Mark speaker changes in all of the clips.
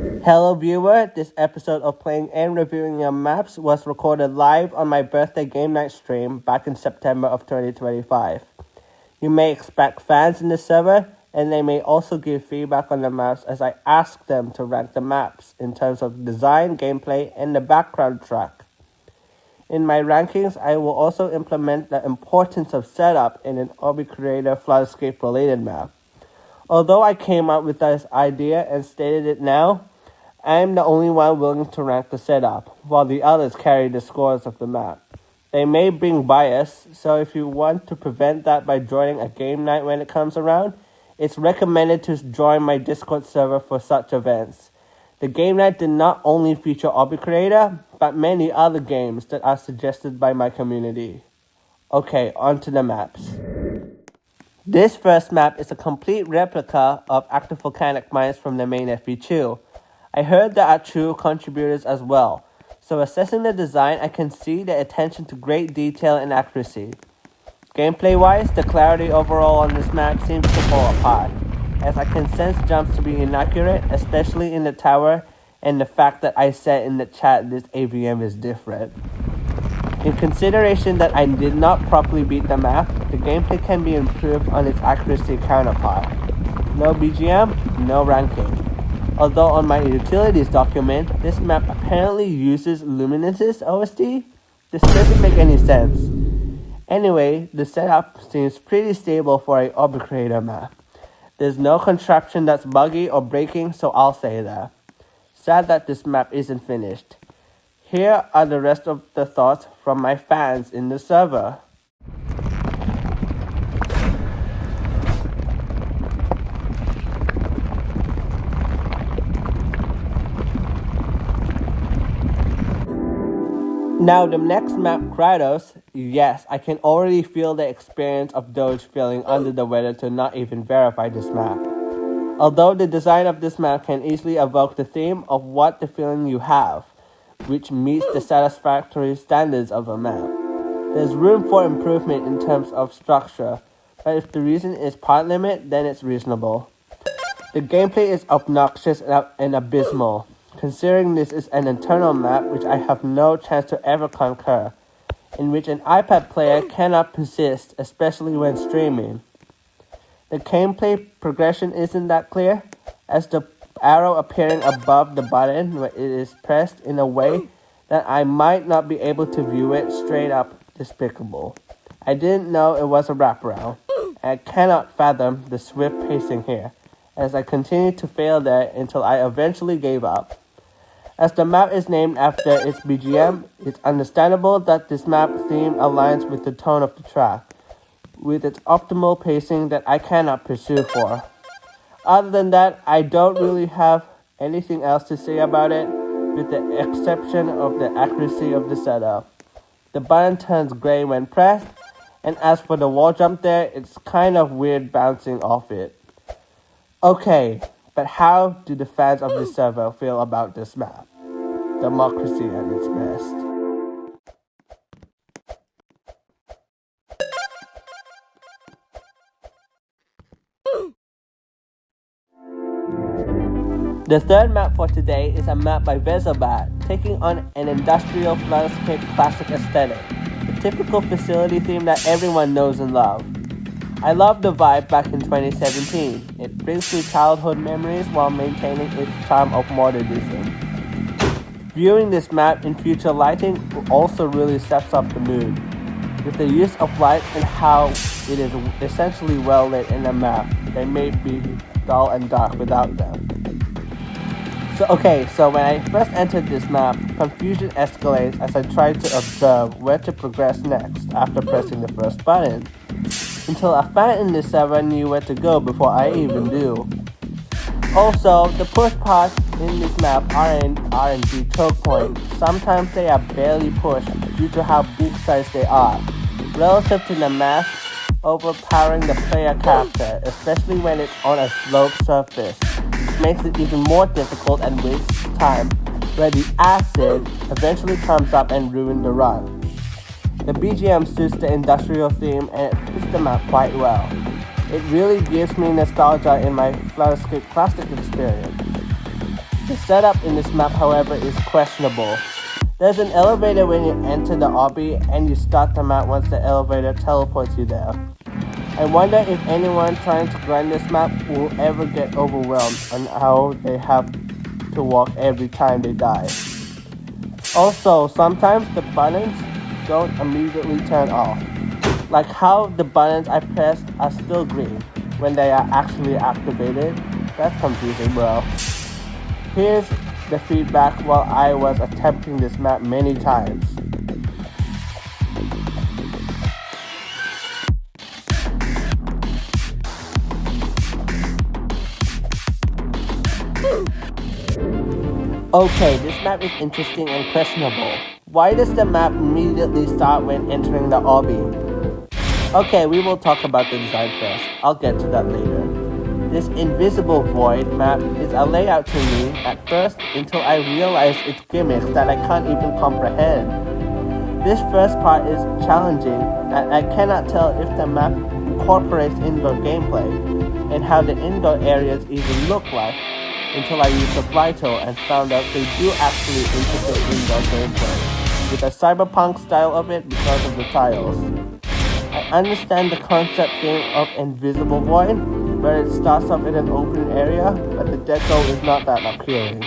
Speaker 1: Hello viewer, this episode of Playing and Reviewing Your Maps was recorded live on my birthday game night stream back in September of 2025. You may expect fans in the server, and they may also give feedback on the maps as I ask them to rank the maps in terms of design, gameplay, and the background track. In my rankings, I will also implement the importance of setup in an Obby Creator Floodescape related map. Although I came up with this idea and stated it now, I am the only one willing to rank the setup, while the others carry the scores of the map. They may bring bias, so if you want to prevent that by joining a game night when it comes around, it's recommended to join my Discord server for such events. The game night did not only feature Obby Creator, but many other games that are suggested by my community. Okay, on to the maps. This first map is a complete replica of Active Volcanic Mines from the main FV2. I heard there are true contributors as well, so assessing the design I can see the attention to great detail and accuracy. Gameplay-wise, the clarity overall on this map seems to fall apart, as I can sense jumps to be inaccurate, especially in the tower, and the fact that I said in the chat this AVM is different. In consideration that I did not properly beat the map, the gameplay can be improved on its accuracy counterpart. No BGM, no ranking. Although on my utilities document, this map apparently uses Luminous' OSD, this doesn't make any sense. Anyway, the setup seems pretty stable for a Obby Creator map. There's no contraption that's buggy or breaking, so I'll say that. Sad that this map isn't finished. Here are the rest of the thoughts from my fans in the server. Now the next map, KRATOS, yes, I can already feel the experience of Doge feeling under the weather to not even verify this map. Although the design of this map can easily evoke the theme of what the feeling you have, which meets the satisfactory standards of a map. There's room for improvement in terms of structure, but if the reason is part limit, then it's reasonable. The gameplay is obnoxious and abysmal. Considering this is an internal map which I have no chance to ever concur, in which an iPad player cannot persist, especially when streaming. The gameplay progression isn't that clear, as the arrow appearing above the button when it is pressed in a way that I might not be able to view it straight up despicable. I didn't know it was a wraparound, and I cannot fathom the swift pacing here, as I continued to fail there until I eventually gave up. As the map is named after its BGM, it's understandable that this map theme aligns with the tone of the track, with its optimal pacing that I cannot pursue for. Other than that, I don't really have anything else to say about it, with the exception of the accuracy of the setup. The button turns gray when pressed, and as for the wall jump there, it's kind of weird bouncing off it. Okay, but how do the fans of this server feel about this map? Democracy at its best. The third map for today is a map by Vezelbat, taking on an industrial Floodescape classic aesthetic, the typical facility theme that everyone knows and loves. I love the vibe back in 2017. It brings me childhood memories while maintaining its charm of modernism. Viewing this map in future lighting also really steps up the mood, with the use of light and how it is essentially well lit in the map. They may be dull and dark without them. So when I first entered this map, confusion escalates as I try to observe where to progress next after pressing the first button, until a fan in the server knew where to go before I even do. Also, the push parts in this map are an RNG choke point. Sometimes they are barely pushed due to how big size they are, relative to the mass overpowering the player character, especially when it's on a sloped surface. Makes it even more difficult and wastes time, where the acid eventually comes up and ruins the run. The BGM suits the industrial theme and it fits the map quite well. It really gives me nostalgia in my Floodescape classic experience. The setup in this map, however, is questionable. There's an elevator when you enter the Obby, and you start the map once the elevator teleports you there. I wonder if anyone trying to grind this map will ever get overwhelmed on how they have to walk every time they die. Also, sometimes the buttons don't immediately turn off. Like how the buttons I pressed are still green when they are actually activated. That's confusing, bro. Here's the feedback while I was attempting this map many times. Okay, this map is interesting and questionable. Why does the map immediately start when entering the Obby? Okay, we will talk about the design first. I'll get to that later. This invisible void map is a layout to me at first until I realized its gimmicks that I can't even comprehend. This first part is challenging and I cannot tell if the map incorporates indoor gameplay and how the indoor areas even look like until I used the fly tool and found out they do actually integrate indoor gameplay with a cyberpunk style of it because of the tiles. I understand the concept thing of invisible void, where it starts off in an open area, but the deco is not that appealing.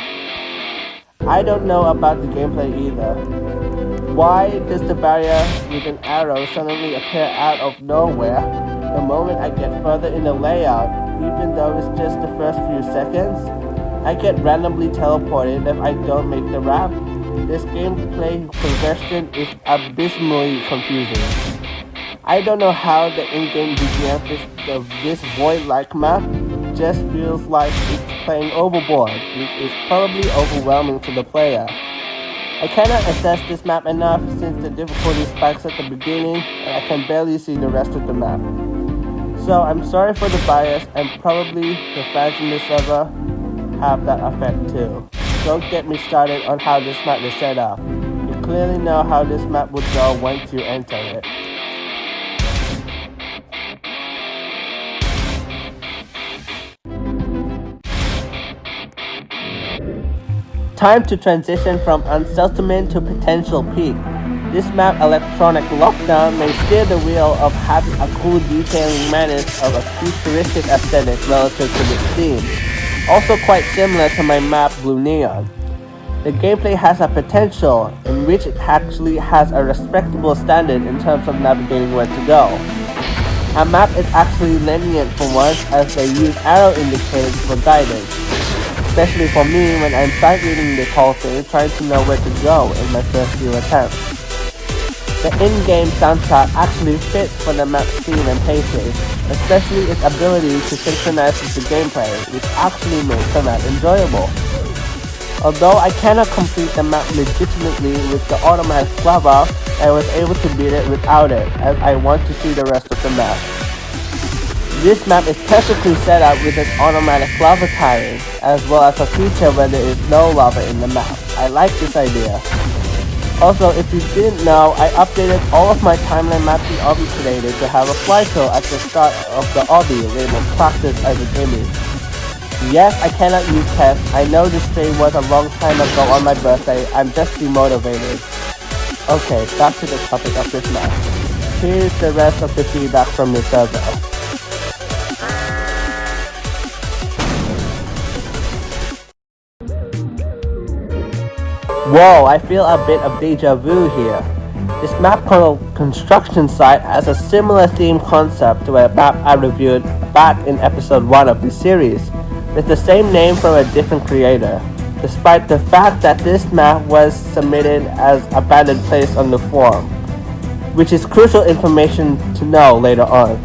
Speaker 1: I don't know about the gameplay either. Why does the barrier with an arrow suddenly appear out of nowhere the moment I get further in the layout, even though it's just the first few seconds? I get randomly teleported if I don't make the wrap. This gameplay progression is abysmally confusing. I don't know how the in-game BGM of this void-like map just feels like it's playing overboard, which is probably overwhelming to the player. I cannot assess this map enough since the difficulty spikes at the beginning and I can barely see the rest of the map. So I'm sorry for the bias and probably the fans in the server have that effect too. Don't get me started on how this map is set up. You clearly know how this map would go once you enter it. Time to transition from unsettlement to potential peak. This map electronic lockdown may steer the wheel of having a cool detailing menace of a futuristic aesthetic relative to its theme. Also quite similar to my map Blue Neon. The gameplay has a potential in which it actually has a respectable standard in terms of navigating where to go. A map is actually lenient for once as they use arrow indicators for guidance. Especially for me when I'm sight reading this whole thing, trying to know where to go in my first few attempts. The in-game soundtrack actually fits for the map's theme and pacing, especially its ability to synchronize with the gameplay, which actually makes the map enjoyable. Although I cannot complete the map legitimately with the automatic lava, I was able to beat it without it, as I want to see the rest of the map. This map is perfectly set up with its automatic lava tiling, as well as a feature where there is no lava in the map. I like this idea. Also, if you didn't know, I updated all of my timeline maps in Obby Creator to have a fly tool at the start of the Obby labeled practice as an image. Yes, I cannot use tests. I know this stream was a long time ago on my birthday. I'm just demotivated. Okay, back to the topic of this map. Here's the rest of the feedback from the server. Whoa, I feel a bit of deja vu here. This map called Construction Site has a similar theme concept to a map I reviewed back in episode 1 of this series, with the same name from a different creator, despite the fact that this map was submitted as abandoned place on the forum, which is crucial information to know later on.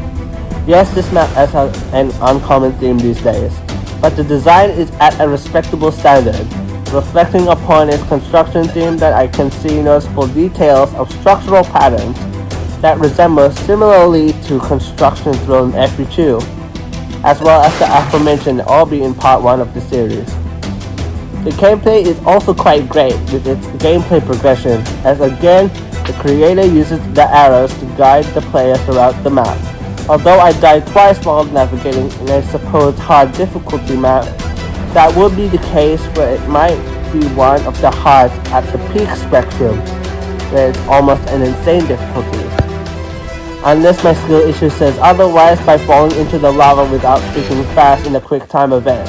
Speaker 1: Yes, this map has an uncommon theme these days, but the design is at a respectable standard, reflecting upon its construction theme that I can see noticeable details of structural patterns that resemble similarly to construction thrown in FU2, as well as the aforementioned Obby in part 1 of the series. The gameplay is also quite great with its gameplay progression, as again, the creator uses the arrows to guide the player throughout the map. Although I died twice while navigating in a supposed hard difficulty map, That would be the case where it might be one of the hard at the peak spectrum, where it's almost an insane difficulty. Unless my skill issue says otherwise by falling into the lava without thinking fast in a quick time event.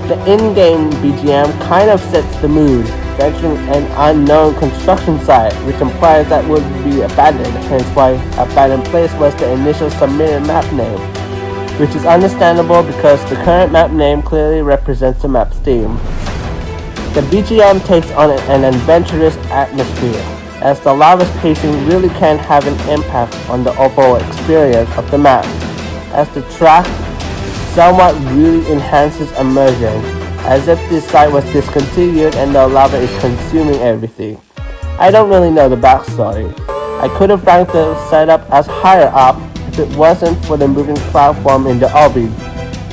Speaker 1: The in-game BGM kind of sets the mood, venturing an unknown construction site, which implies that would be abandoned, hence why Abandoned Place was the initial submitted map name, which is understandable because the current map name clearly represents the map's theme. The BGM takes on an adventurous atmosphere, as the lava's pacing really can have an impact on the overall experience of the map, as the track somewhat really enhances immersion, as if this site was discontinued and the lava is consuming everything. I don't really know the backstory. I could have ranked the setup as higher up if it wasn't for the moving platform in the Obby,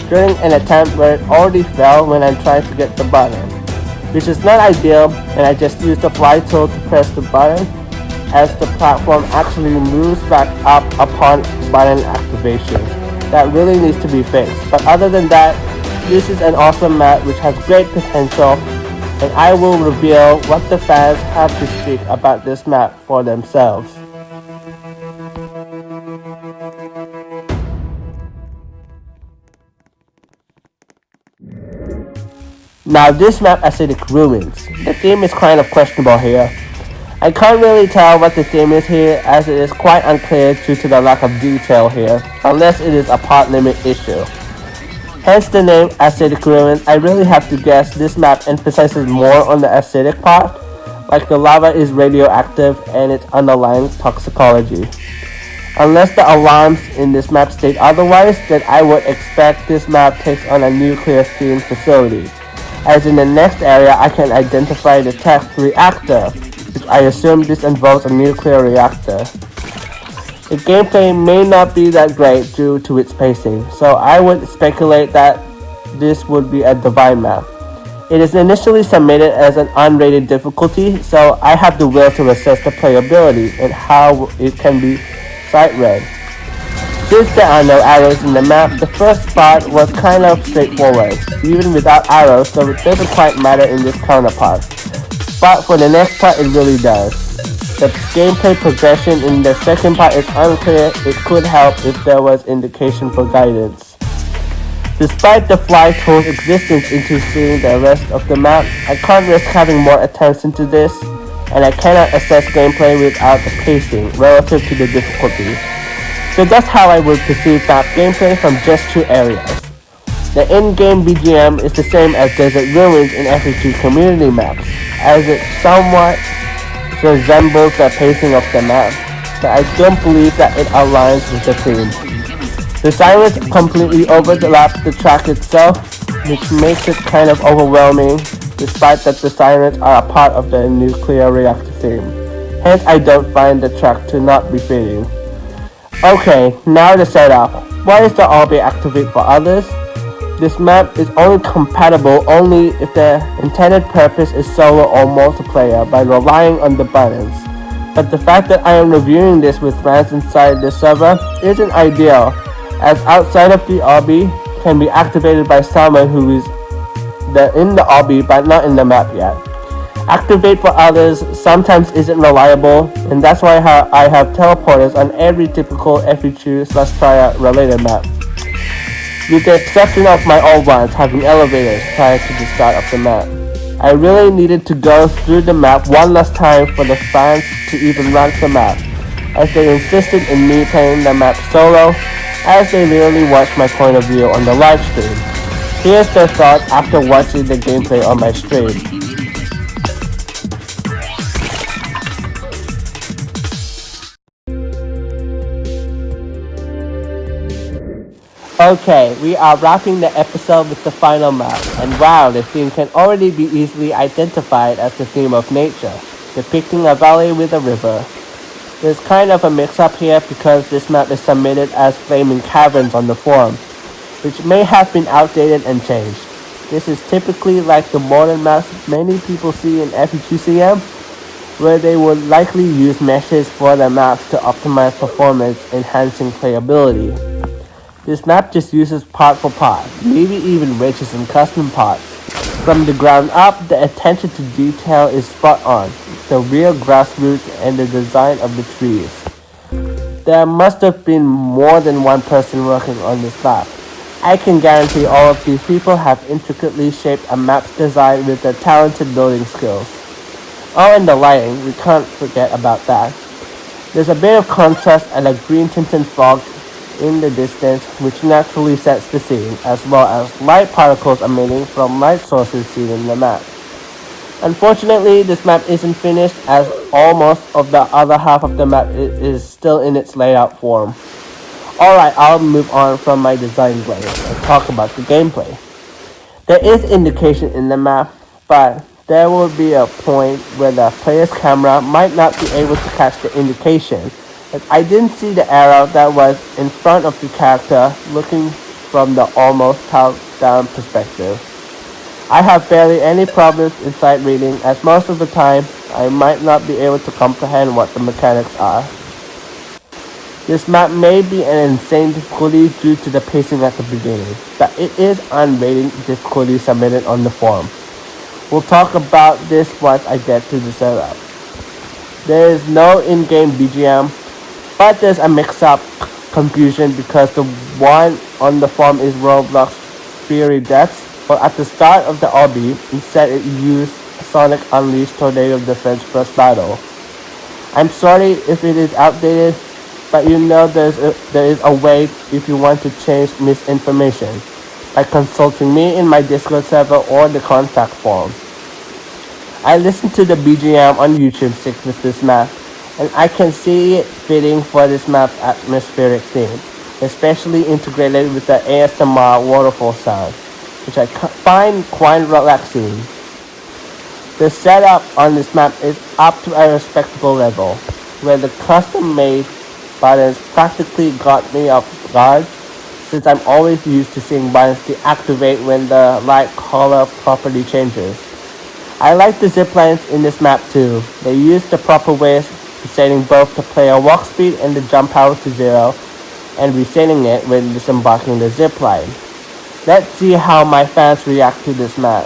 Speaker 1: during an attempt where it already fell when I tried to get the button, which is not ideal, and I just used the fly tool to press the button, as the platform actually moves back up upon button activation. That really needs to be fixed, but other than that, this is an awesome map which has great potential, and I will reveal what the fans have to speak about this map for themselves. Now this map Acidic Ruins. The theme is kind of questionable here. I can't really tell what the theme is here, as it is quite unclear due to the lack of detail here, unless it is a part limit issue. Hence the name Acidic Ruins. I really have to guess this map emphasizes more on the acidic part, like the lava is radioactive and its underlying toxicology. Unless the alarms in this map state otherwise, then I would expect this map takes on a nuclear themed facility, as in the next area I can identify the text reactor, which I assume this involves a nuclear reactor. The gameplay may not be that great due to its pacing, so I would speculate that this would be a divine map. It is initially submitted as an unrated difficulty, so I have the will to assess the playability and how it can be sight read. Since there are no arrows in the map, the first part was kind of straightforward, even without arrows, so it doesn't quite matter in this counterpart. But for the next part, it really does. The gameplay progression in the second part is unclear. It could help if there was indication for guidance. Despite the fly tool's existence into seeing the rest of the map, I can't risk having more attempts into this, and I cannot assess gameplay without the pacing relative to the difficulty. So that's how I would perceive map gameplay from just two areas. The in-game BGM is the same as Desert Ruins in every two community maps, as it somewhat resembles the pacing of the map, but I don't believe that it aligns with the theme. The sirens completely overlap the track itself, which makes it kind of overwhelming, despite that the sirens are a part of the nuclear reactor theme. Hence, I don't find the track to not be fitting. Okay, now the setup. Why is the Obby activate for others? This map is only compatible only if the intended purpose is solo or multiplayer by relying on the buttons. But the fact that I am reviewing this with fans inside the server isn't ideal, as outside of the Obby can be activated by someone who is in the Obby but not in the map yet. Activate for others sometimes isn't reliable, and that's why I have teleporters on every typical FE2/tryout related map, with the exception of my old ones having elevators prior to the start of the map. I really needed to go through the map one last time for the fans to even rank the map, as they insisted in me playing the map solo, as they literally watched my point of view on the live stream. Here's their thoughts after watching the gameplay on my stream. Okay, we are wrapping the episode with the final map, and wow, the theme can already be easily identified as the theme of nature, depicting a valley with a river. There's kind of a mix-up here because this map is submitted as Flaming Caverns on the forum, which may have been outdated and changed. This is typically like the modern maps many people see in FE2CM, where they would likely use meshes for their maps to optimize performance, enhancing playability. This map just uses part for part, maybe even wedges and custom parts. From the ground up, the attention to detail is spot on, the real grassroots and the design of the trees. There must have been more than one person working on this map. I can guarantee all of these people have intricately shaped a map's design with their talented building skills. Oh, and the lighting, we can't forget about that. There's a bit of contrast and a green tinted fog in the distance which naturally sets the scene, as well as light particles emitting from light sources seen in the map. Unfortunately, this map isn't finished as almost of the other half of the map is still in its layout form. Alright, I'll move on from my design glare and talk about the gameplay. There is indication in the map, but there will be a point where the player's camera might not be able to catch the indication, as I didn't see the arrow that was in front of the character looking from the almost top-down perspective. I have barely any problems in sight reading, as most of the time I might not be able to comprehend what the mechanics are. This map may be an insane difficulty due to the pacing at the beginning, but it is unrated difficulty submitted on the forum. We'll talk about this once I get to the setup. There is no in-game BGM, but there's a mix-up confusion because the one on the forum is Roblox Fury Deaths, but at the start of the Obby, instead it used Sonic Unleashed Tornado Defense First Battle. I'm sorry if it is outdated, but you know there is a way if you want to change misinformation by consulting me in my Discord server or the contact form. I listened to the BGM on YouTube 6 with this map, and I can see it fitting for this map's atmospheric theme, especially integrated with the ASMR waterfall sound, which I find quite relaxing. The setup on this map is up to a respectable level, where the custom-made buttons practically got me off guard, since I'm always used to seeing buttons deactivate when the light color property changes. I like the ziplines in this map too. They use the proper ways, setting both the player walk speed and the jump power to 0, and resetting it when disembarking the zipline. Let's see how my fans react to this map.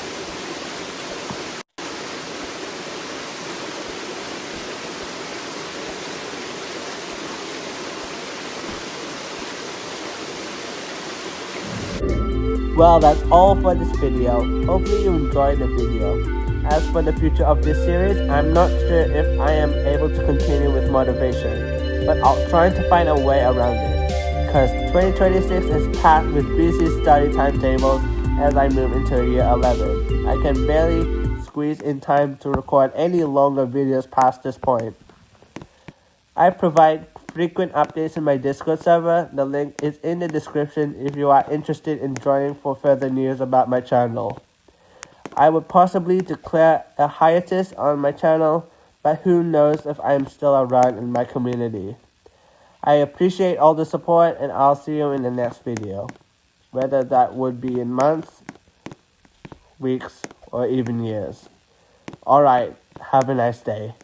Speaker 1: Well, that's all for this video. Hopefully you enjoyed the video. As for the future of this series, I'm not sure if I am able to continue with motivation, but I'll try to find a way around it, because 2026 is packed with busy study timetables as I move into year 11. I can barely squeeze in time to record any longer videos past this point. I provide frequent updates in my Discord server. The link is in the description if you are interested in joining for further news about my channel. I would possibly declare a hiatus on my channel, but who knows if I am still around in my community. I appreciate all the support, and I'll see you in the next video, whether that would be in months, weeks, or even years. Alright, have a nice day.